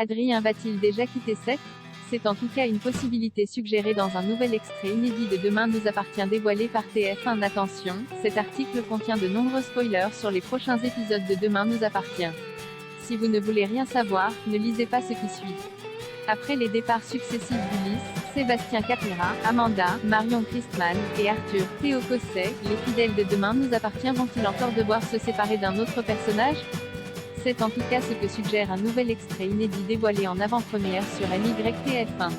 Adrien va-t-il déjà quitter Seth? C'est en tout cas une possibilité suggérée dans un nouvel extrait inédit de Demain nous appartient dévoilé par TF1. Attention, cet article contient de nombreux spoilers sur les prochains épisodes de Demain nous appartient. Si vous ne voulez rien savoir, ne lisez pas ce qui suit. Après les départs successifs d'Ulysse, Sébastien Capira, Amanda, Marion Christman, et Arthur, Théo Cosset, les fidèles de Demain nous appartient vont-ils encore devoir se séparer d'un autre personnage? C'est en tout cas ce que suggère un nouvel extrait inédit dévoilé en avant-première sur NYTF1.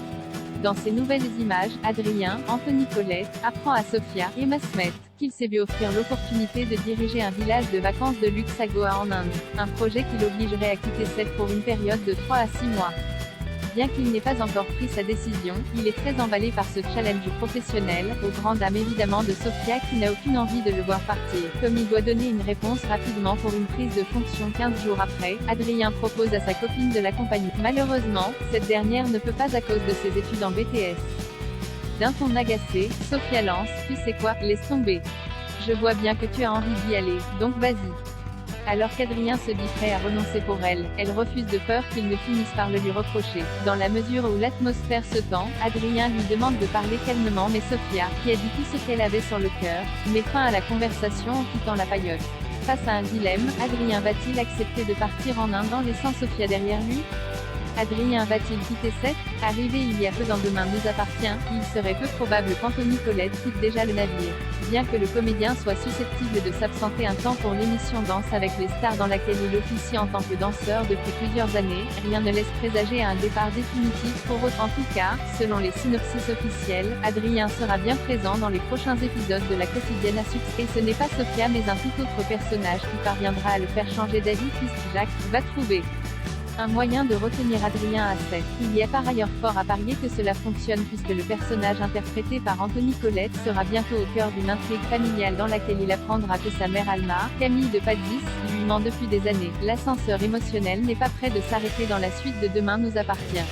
Dans ces nouvelles images, Adrien, Anthony Colette, apprend à Sophia, et Masmet, qu'il s'est vu offrir l'opportunité de diriger un village de vacances de luxe à Goa en Inde. Un projet qui l'obligerait à quitter Seth pour une période de 3 à 6 mois. Bien qu'il n'ait pas encore pris sa décision, il est très emballé par ce challenge professionnel, aux grandes dames évidemment de Sophia qui n'a aucune envie de le voir partir. Comme il doit donner une réponse rapidement pour une prise de fonction 15 jours après, Adrien propose à sa copine de l'accompagner. Malheureusement, cette dernière ne peut pas à cause de ses études en BTS. D'un ton agacé, Sophia lance « Tu sais quoi, laisse tomber. Je vois bien que tu as envie d'y aller, donc vas-y ». Alors qu'Adrien se dit prêt à renoncer pour elle, elle refuse de peur qu'il ne finisse par le lui reprocher. Dans la mesure où l'atmosphère se tend, Adrien lui demande de parler calmement mais Sophia, qui a dit tout ce qu'elle avait sur le cœur, met fin à la conversation en quittant la paillote. Face à un dilemme, Adrien va-t-il accepter de partir en Inde en laissant Sophia derrière lui? Adrien va-t-il quitter Seth? Arrivé il y a peu dans Demain nous appartient, il serait peu probable qu'Anthony Colette quitte déjà le navire. Bien que le comédien soit susceptible de s'absenter un temps pour l'émission Danse avec les stars dans laquelle il officie en tant que danseur depuis plusieurs années, rien ne laisse présager un départ définitif pour autre. En tout cas, selon les synopsis officiels, Adrien sera bien présent dans les prochains épisodes de la quotidienne à succès. Et ce n'est pas Sophia mais un tout autre personnage qui parviendra à le faire changer d'avis puisque Jacques va trouver un moyen de retenir Adrien à Seth. Il y a par ailleurs fort à parier que cela fonctionne puisque le personnage interprété par Anthony Colette sera bientôt au cœur d'une intrigue familiale dans laquelle il apprendra que sa mère Alma, Camille de Padis, lui ment depuis des années. L'ascenseur émotionnel n'est pas près de s'arrêter dans la suite de Demain nous appartient.